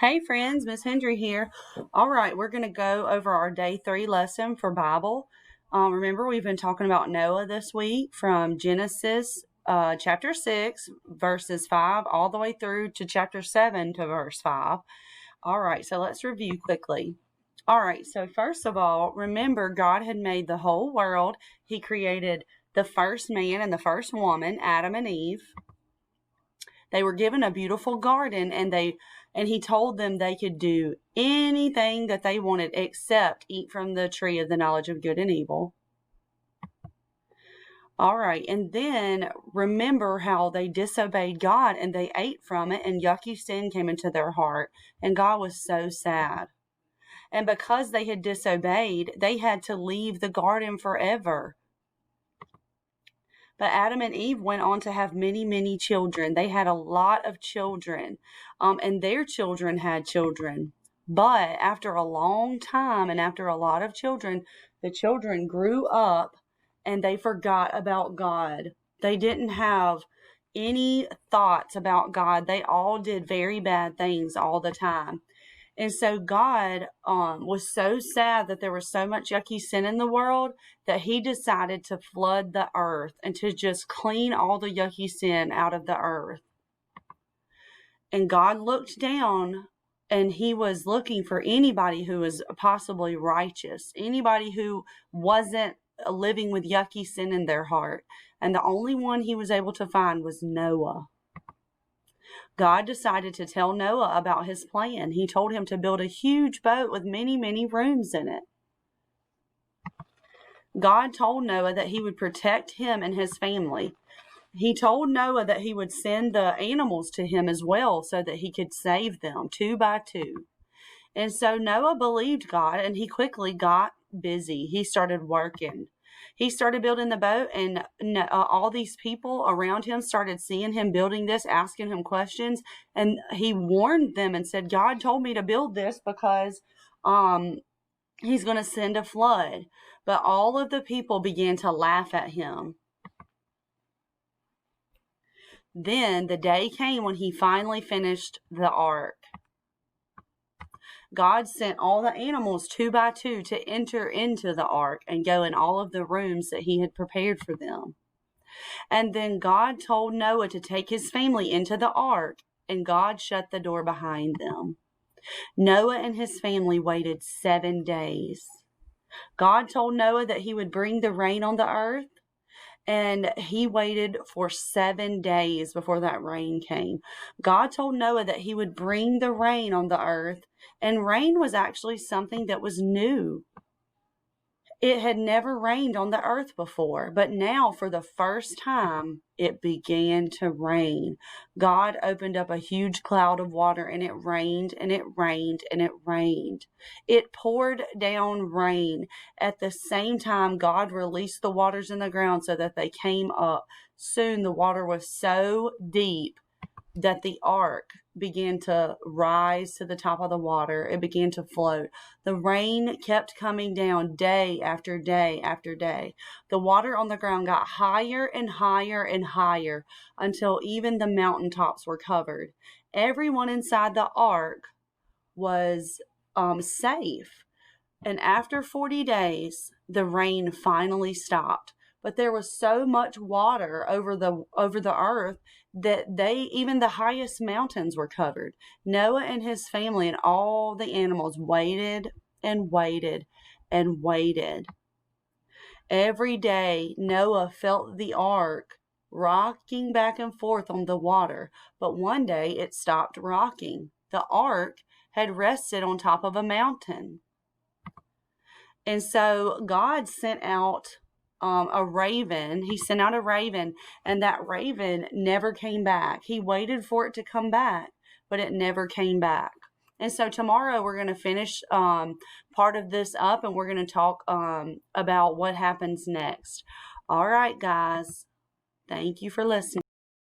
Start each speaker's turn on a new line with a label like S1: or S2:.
S1: Hey friends, Miss Hendry here. All right, we're going to go over our day 3 lesson for Bible. Remember, we've been talking about Noah this week from Genesis chapter 6, verses 5, all the way through to chapter 7 to verse 5. All right, so let's review quickly. All right, so first of all, remember God had made the whole world. He created the first man and the first woman, Adam and Eve. They were given a beautiful garden, and he told them they could do anything that they wanted except eat from the tree of the knowledge of good and evil. All right, and then remember how they disobeyed God and they ate from it, and yucky sin came into their heart, and God was so sad. And because they had disobeyed, they had to leave the garden forever. But Adam and Eve went on to have many, many children. They had a lot of children, and their children had children. But after a long time and after a lot of children, the children grew up and they forgot about God. They didn't have any thoughts about God. They all did very bad things all the time. And so God was so sad that there was so much yucky sin in the world that he decided to flood the earth and to just clean all the yucky sin out of the earth. And God looked down and he was looking for anybody who was possibly righteous, anybody who wasn't living with yucky sin in their heart. And the only one he was able to find was Noah. God decided to tell Noah about his plan. He told him to build a huge boat with many, many rooms in it. God told Noah that he would protect him and his family. He told Noah that he would send the animals to him as well so that he could save them 2 by 2. And so Noah believed God and he quickly got busy. He started working. He started building the boat, and all these people around him started seeing him building this, asking him questions, and he warned them and said, God told me to build this because he's going to send a flood. But all of the people began to laugh at him. Then the day came when he finally finished the ark. God sent all the animals 2 by 2 to enter into the ark and go in all of the rooms that he had prepared for them. And then God told Noah to take his family into the ark, and God shut the door behind them. Noah and his family waited 7 days. God told Noah that he would bring the rain on the earth, and he waited for 7 days before that rain came. God told Noah that he would bring the rain on the earth, and rain was actually something that was new. It had never rained on the earth before, but now for the first time, it began to rain. God opened up a huge cloud of water, and it rained, and it rained, and it rained. It poured down rain. At the same time, God released the waters in the ground so that they came up. Soon the water was so deep that the ark began to rise to the top of the water. It began to float. The rain kept coming down day after day after day. The water on the ground got higher and higher and higher until even the mountaintops were covered. Everyone inside the ark was safe. And after 40 days, the rain finally stopped. But there was so much water over the earth that even the highest mountains were covered. Noah and his family and all the animals waited and waited and waited. Every day, Noah felt the ark rocking back and forth on the water. But one day, it stopped rocking. The ark had rested on top of a mountain. And so God sent out a raven. He sent out a raven, and that raven never came back. He waited for it to come back, but it never came back. And so tomorrow we're going to finish part of this up, and we're going to talk about what happens next. All right, guys. Thank you for listening.